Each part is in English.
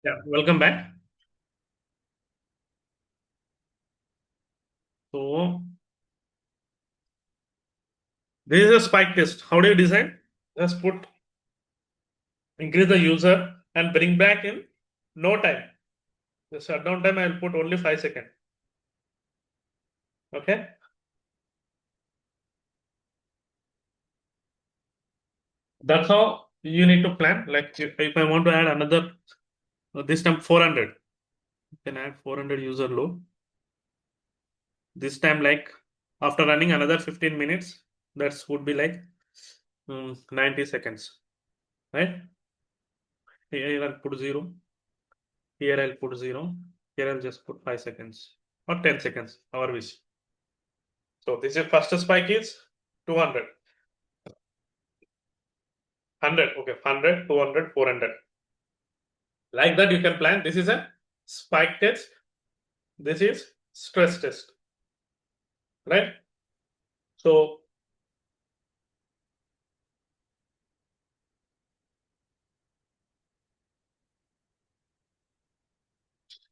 Yeah, welcome back. So this is a spike test. How do you design? Just put increase the user and bring back in no time. The shutdown time I'll put only 5 seconds. Okay. That's how you need to plan. Like if I want to add another this time 400, you can add 400 user load. This time like after running another 15 minutes, that would be like 90 seconds. Right? Here I'll put 0. Here I'll put 0. Here I'll just put 5 seconds or 10 seconds, our wish. So this is first spike is 200, 100, okay, 100, 200, 400. Like that you can plan. This is a spike test. This is stress test, right? So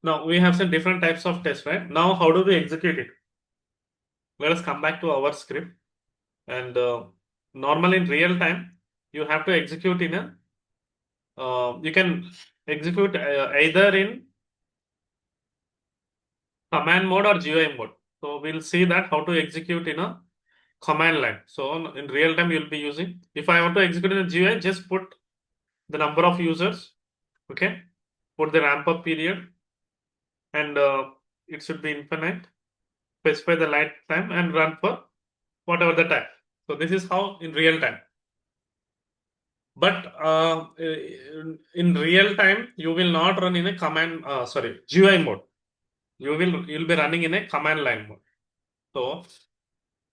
now we have some different types of tests, right? Now how do we execute it? Let us come back to our script. And normally in real time, you have to execute in a, you can execute either in command mode or GUI mode. So we'll see that how to execute in a command line. So in real time, you'll be using, if I want to execute in a GUI, just put the number of users, okay, put the ramp up period, and it should be infinite, specify the light time and run for whatever the time. So this is how in real time. But in real time, you will not run in a command, sorry, GUI mode. You'll be running in a command line mode. So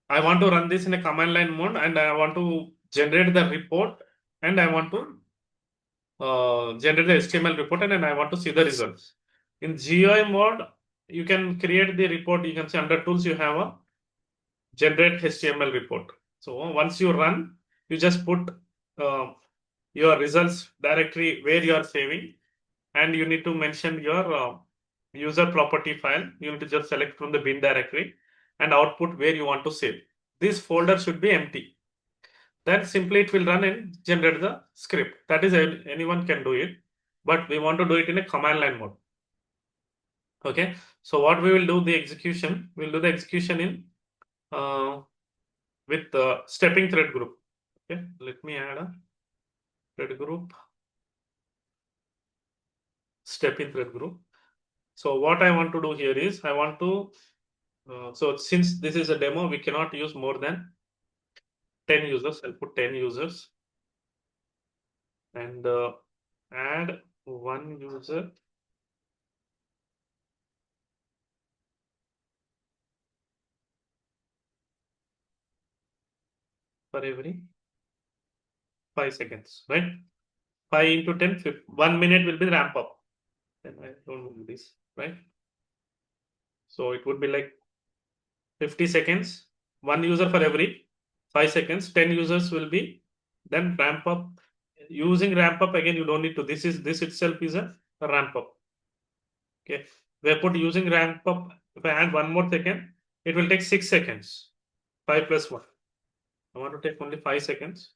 I want to run this in a command line mode and I want to generate the report and I want to generate the HTML report and I want to see the results. In GUI mode, you can create the report. You can see under tools, you have a generate HTML report. So once you run, you just put uh, your results directory where you are saving and you need to mention your user property file. You need to just select from the bin directory and output where you want to save. This folder should be empty. Then simply it will run and generate the script. That is anyone can do it, but we want to do it in a command line mode. Okay. So what we will do the execution, we'll do the execution in with the stepping thread group. Okay. Let me add a thread group, stepping thread group. So what I want to do here is I want to, so since this is a demo, we cannot use more than 10 users. I'll put 10 users and add one user for every 5 seconds, right? 5 into 10, 1 minute will be ramp up. Then I don't do this, right? So it would be like 50 seconds, one user for every 5 seconds, 10 users will be then ramp up. Using ramp up again, you don't need to. This itself is a ramp up. Okay. We put using ramp up. If I add one more second, it will take 6 seconds. 5 plus 1. I want to take only 5 seconds.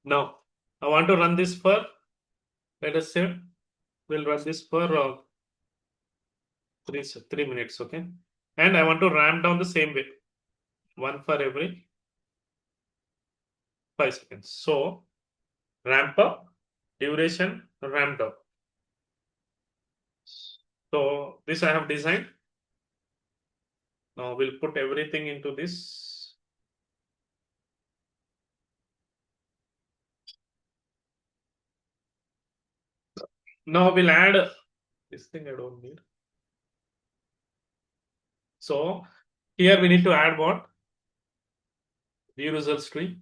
Now, I want to run this for, let us say, we'll run this for 3 minutes. Okay. And I want to ramp down the same way. One for every 5 seconds. So, ramp up, duration, ramp down. So, this I have designed. Now, we'll put everything into this. Now, we'll add this thing I don't need. So, here we need to add what? View results tree.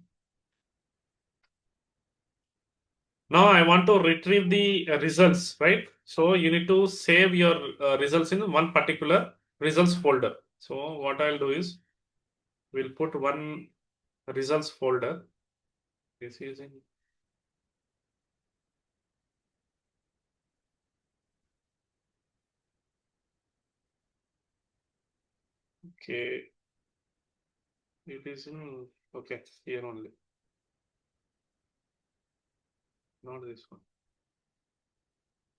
Now, I want to retrieve the results, right? So, you need to save your results in one particular results folder. So, what I'll do is we'll put one results folder. This is in Okay, it is in, okay, here only, not this one.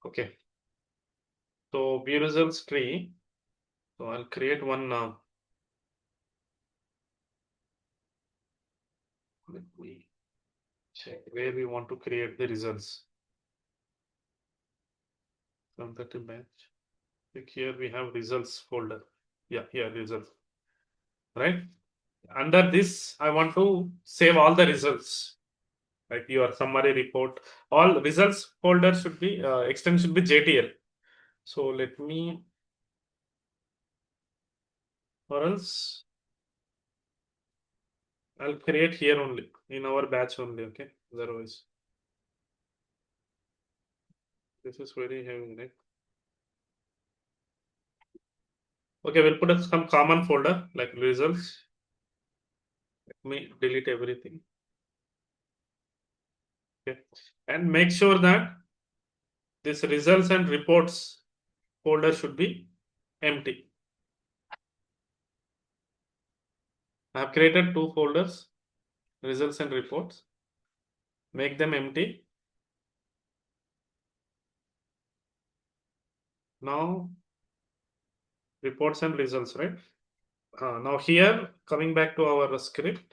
Okay, so view results tree. So I'll create one. Let me check where we want to create the results. From that batch. Like here we have results folder. Yeah, here results. Right. Under this, I want to save all the results. Like your summary report, all results folder should be extension should be JTL. So let me, or else I'll create here only in our batch only. Okay, otherwise this is very heavy, right? Okay, we'll put some common folder like results. Let me delete everything. Okay, and make sure that this results and reports folder should be empty. I have created two folders, results and reports. Make them empty. Now reports and results, right? Now here, coming back to our script.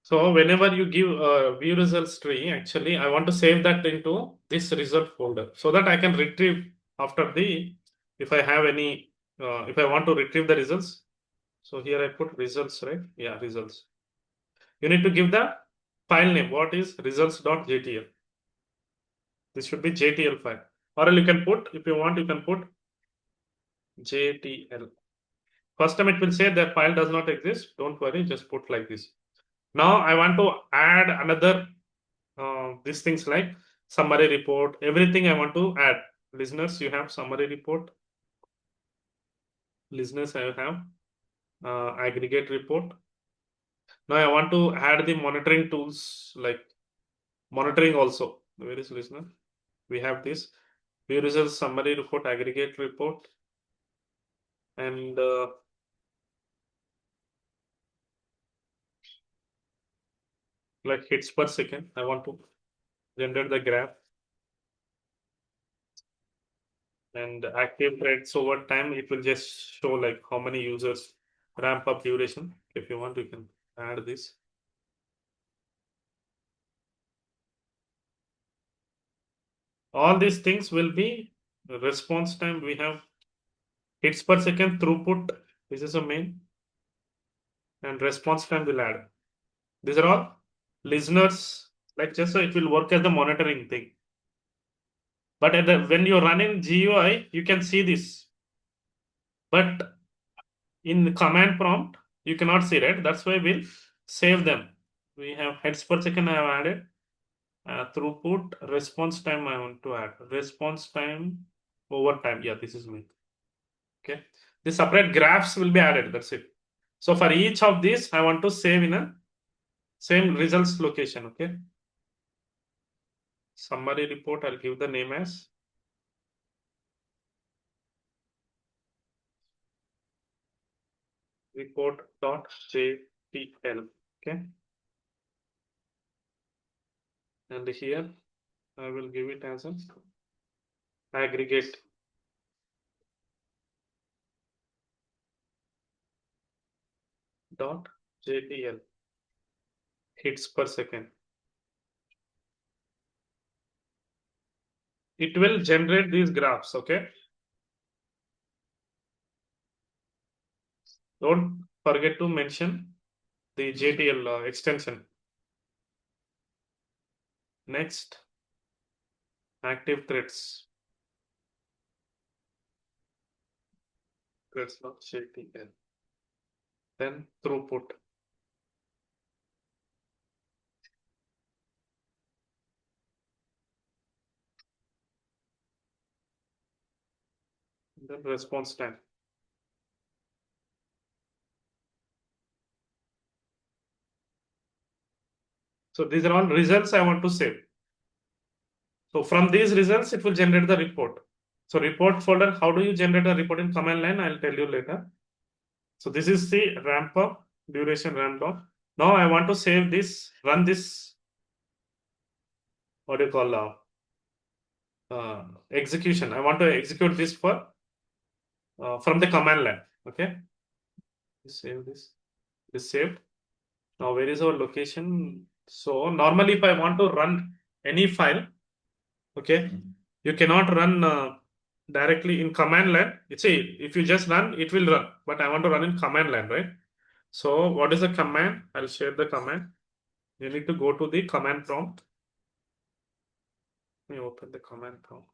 So whenever you give view results tree, actually, I want to save that into this result folder so that I can retrieve after the, if I have any, if I want to retrieve the results. So here I put results, right? Yeah, results. You need to give the file name. What is results.jtl? This should be JTL file. Or you can put, if you want, you can put JTL. First time it will say that file does not exist. Don't worry, just put like this. Now I want to add another these things like summary report, everything I want to add. Listeners, you have summary report. Listeners, I have aggregate report. Now I want to add the monitoring tools like monitoring also. Where is listener? We have this view results summary report, aggregate report, and like hits per second. I want to generate the graph and active threads over time. It will just show like how many users ramp up duration. If you want, you can add this. All these things will be response time. We have hits per second, throughput. This is a main, and response time will add. These are all listeners. Like just so it will work as the monitoring thing. But when you run in GUI, you can see this. But in command prompt, you cannot see, right? That's why we'll save them. We have heads per second I have added. Throughput, response time I want to add. Response time over time. Yeah, this is me. Okay. The separate graphs will be added. That's it. So for each of these, I want to save in a same results location. Okay. Summary report, I'll give the name as report.jtl. Okay. And here I will give it as an aggregate. Dot JTL hits per second. It will generate these graphs. Okay. Don't forget to mention the JTL extension. Next, active threads. Threads of JTL. Then throughput. Then response time. So these are all results I want to save. So from these results, it will generate the report. So report folder, how do you generate a report in command line? I'll tell you later. So this is the ramp up, duration ramp down. Now I want to save this, run this, what do you call execution. I want to execute this for from the command line. Okay, save this. This saved. Now where is our location? So normally if I want to run any file, okay, you cannot run directly in command line. It's a if you just run, it will run. But I want to run in command line, right? So what is the command? I'll share the command. You need to go to the command prompt. Let me open the command prompt.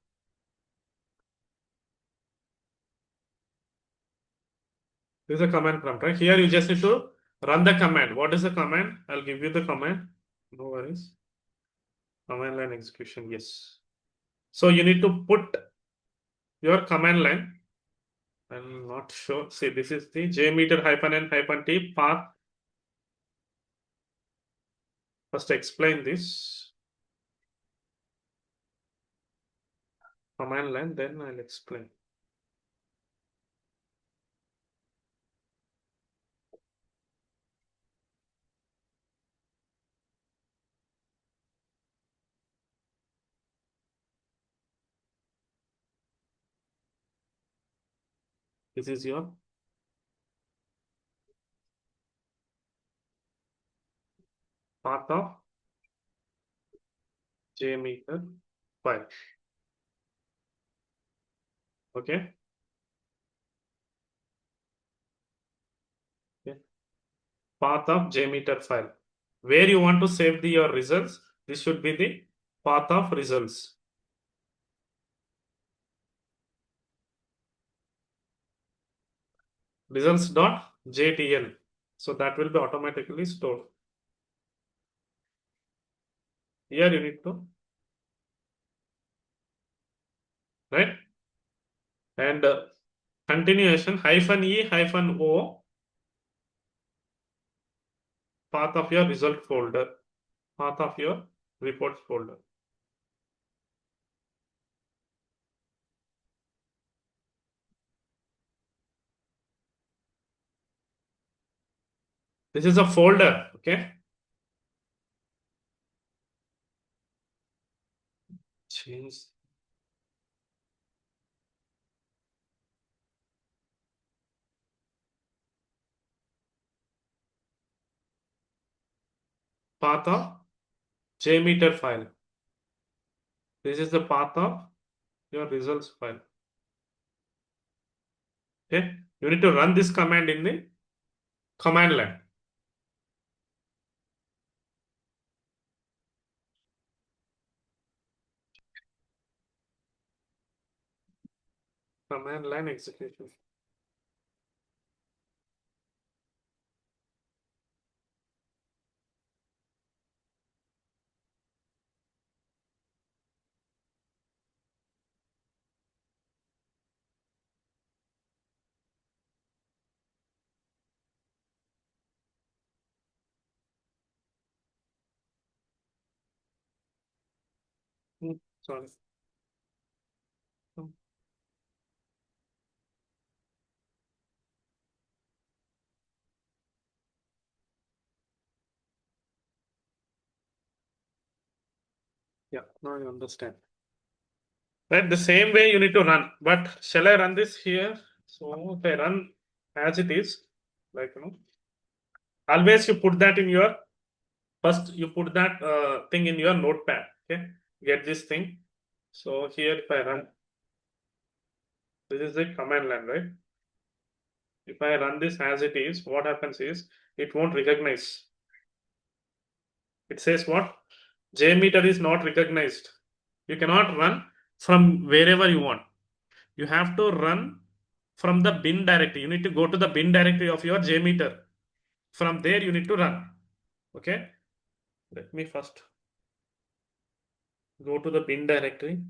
This is a command prompt, right? Here you just need to run the command. What is the command? I'll give you the command. No worries. Command line execution, yes. So you need to put your command line. I'm not sure. See, this is the Jmeter -n-t path. First explain this command line, then I'll explain. This is your path of Jmeter file. Okay. Okay. Path of Jmeter file. Where you want to save your results, this should be the path of results. Results.jtl. So that will be automatically stored. Here you need to, right? And continuation -e-o path of your result folder, path of your reports folder. This is a folder, okay? Change path of Jmeter file. This is the path of your results file. Okay, you need to run this command in the command line. Command line execution. Sorry. Yeah, now I understand. Right, the same way you need to run. But shall I run this here? So if I run as it is, like always you put that in your first. You put that thing in your notepad. Okay, get this thing. So here if I run, this is the command line, right? If I run this as it is, what happens is it won't recognize. It says what? Jmeter is not recognized. You cannot run from wherever you want. You have to run from the bin directory. You need to go to the bin directory of your Jmeter. From there, you need to run. Okay. Let me first go to the bin directory.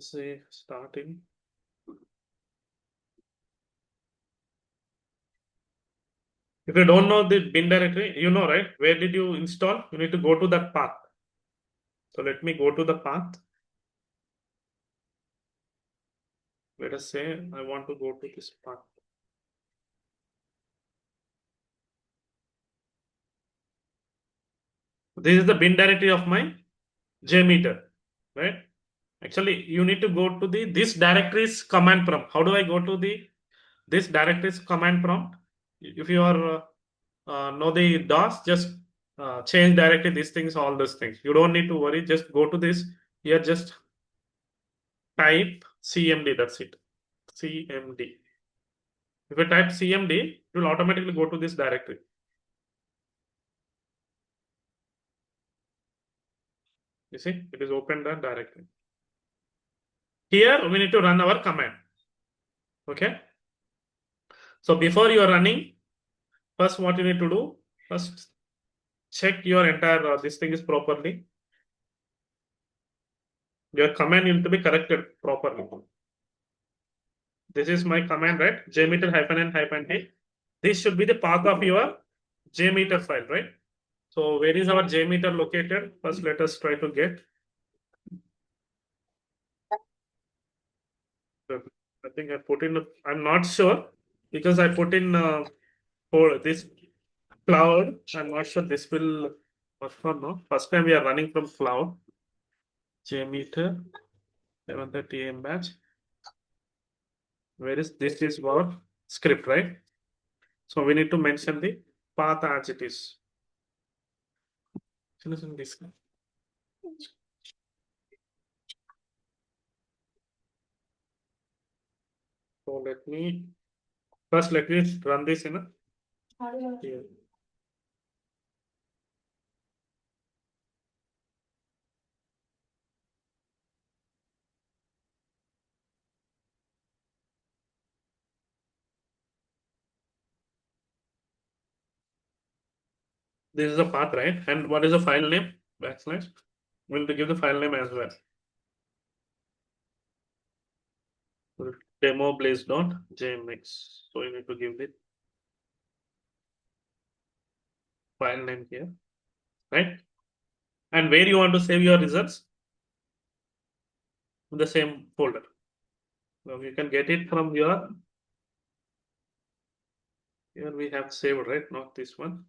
Say starting. If you don't know the bin directory, you know, right? Where did you install? You need to go to that path. So let me go to the path. Let us say I want to go to this path. This is the bin directory of my Jmeter, right? Actually, you need to go to the this directory's command prompt. How do I go to the this directory's command prompt? If you are know the DOS, just change directly these things, all those things. You don't need to worry. Just go to this here. Just type CMD. That's it. CMD. If you type CMD, it will automatically go to this directory. You see, it is opened that directory. Here we need to run our command. Okay. So before you are running, first what you need to do, first check your entire this thing is properly. Your command need to be corrected properly. This is my command, right? Jmeter -n-t. This should be the path of your Jmeter file, right? So where is our Jmeter located? First, let us try to get. I think I put in. I'm not sure because I put in for this cloud. I'm not sure this will work or no. First time we are running from cloud. Jmeter 7:30 AM batch. Where is this? Is our script, right? So we need to mention the path as it is. This. So let me first let me run this in a here. This is the path, right? And what is the file name? Backslash. We'll give the file name as well. Demo blaze.jmx. So you need to give the file name here, right? And where you want to save your results? In the same folder. So you can get it from your. Here we have saved, right? Not this one.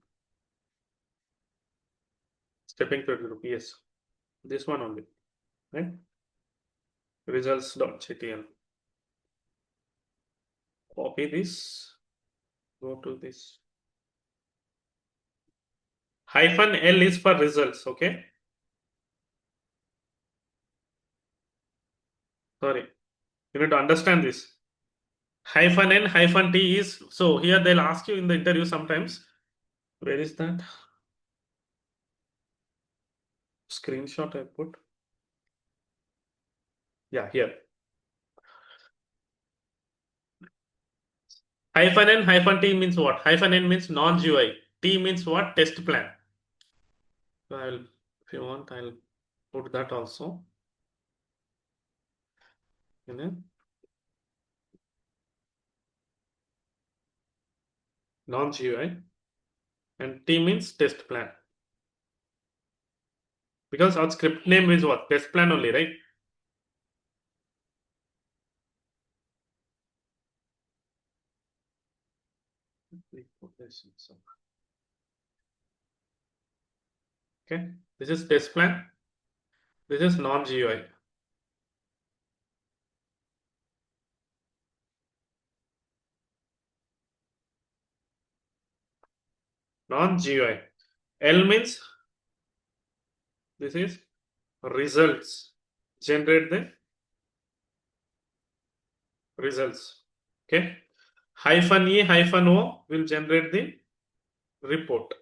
Stepping to group. Yes. This one only, right? Results.html. Copy this. Go to this. -L is for results, okay? Sorry. You need to understand this. -N-T is, so here they'll ask you in the interview sometimes. Where is that? Screenshot I put. Yeah, here. -N-T means what? -N means non-GUI. T means what? Test plan. So if you want, I'll put that also. Non-GUI. And T means test plan. Because our script name is what? Test plan only, right? Okay, this is test plan. This is non-GUI. Non-GUI. L means this is results. Generate the results. Okay. -E-O will generate the report.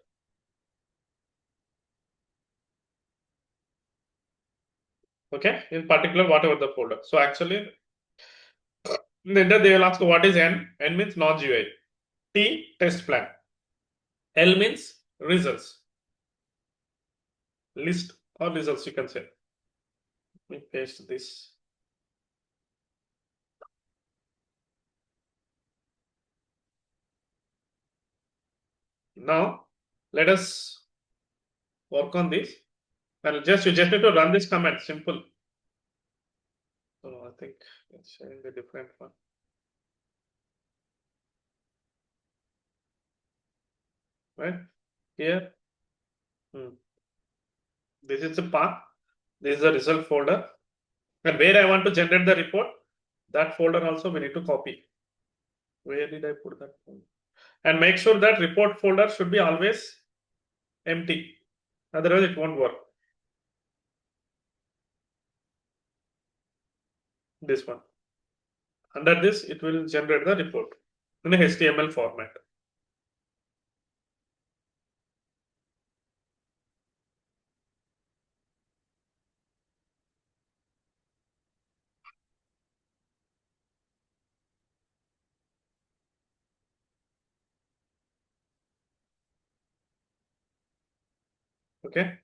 Okay. In particular, whatever the folder. So actually, then they will ask what is N. N means non-GUI. T test plan. L means results. List or results you can say. Let me paste this. Now let us work on this. And you just need to run this command. Simple. So I think it's showing the different one. Right here. This is the path. This is the result folder. And where I want to generate the report, that folder also we need to copy. Where did I put that folder? And make sure that report folder should be always empty. Otherwise, it won't work. This one. Under this, it will generate the report in a HTML format. Okay.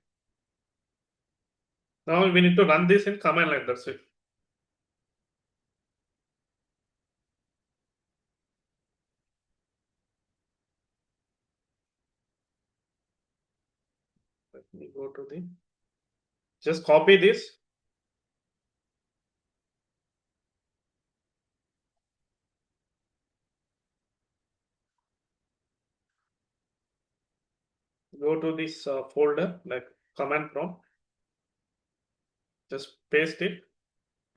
Now we need to run this in command line. That's it. Let me go to the. Just copy this. Go to this folder like command prompt. Just paste it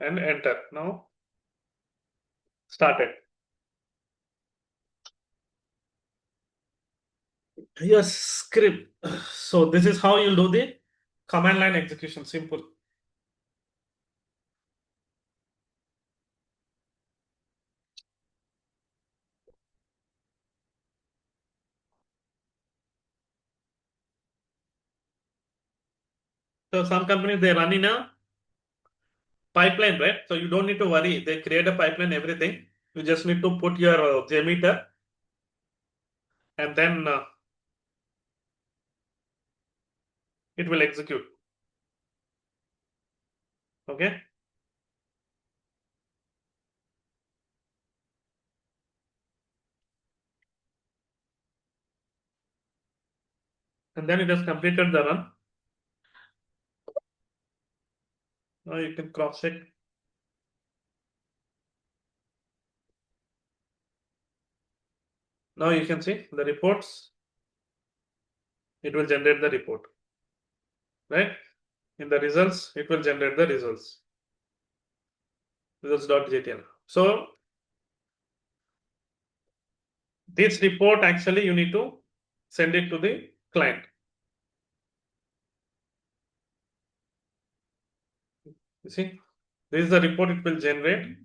and enter. Now start it. Yes, script. So this is how you'll do the command line execution. Simple. So some companies they run in a pipeline, right? So you don't need to worry. They create a pipeline, everything. You just need to put your Jmeter and then it will execute. Okay. And then it has completed the run. Now you can cross check. Now you can see the reports. It will generate the report. Right? In the results, it will generate the results. Results.jtl. So this report actually you need to send it to the client. You see, this is the report it will generate.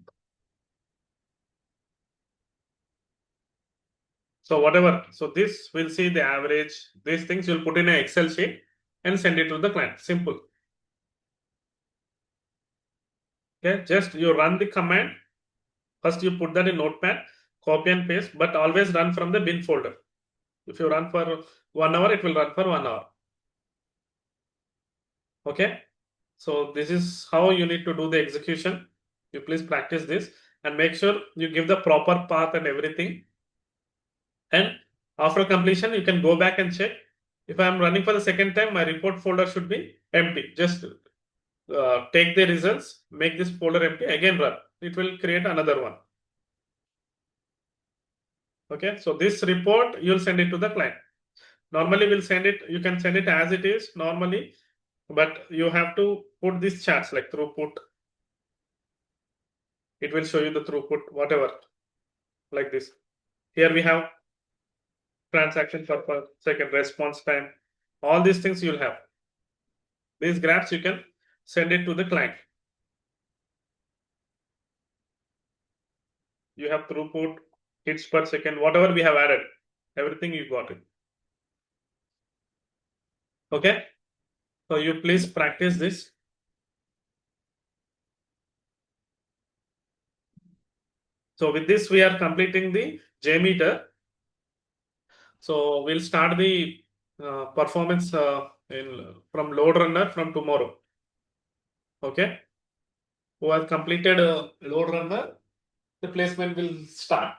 So whatever, so this will see the average, these things you'll put in an Excel sheet and send it to the client. Simple. Okay, just you run the command. First you put that in notepad, copy and paste, but always run from the bin folder. If you run for 1 hour, it will run for 1 hour. Okay. So this is how you need to do the execution. You please practice this and make sure you give the proper path and everything. And after completion, you can go back and check. If I am running for the second time, my report folder should be empty. Just take the results, make this folder empty, again run. It will create another one. Okay, so this report you'll send it to the client. Normally we'll send it, you can send it as it is normally, but you have to put these charts like throughput. It will show you the throughput, whatever, like this. Here we have transaction per second, response time, all these things you'll have. These graphs you can send it to the client. You have throughput, hits per second, whatever we have added, everything you got it. Okay, so you please practice this. So with this, we are completing the Jmeter. So we'll start the performance from load runner from tomorrow. Okay, who has completed load runner, the placement will start.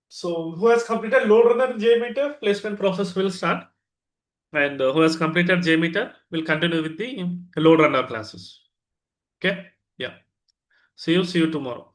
So who has completed load runner in Jmeter, placement process will start. And who has completed Jmeter will continue with the load runner classes. Okay. Yeah. See you tomorrow.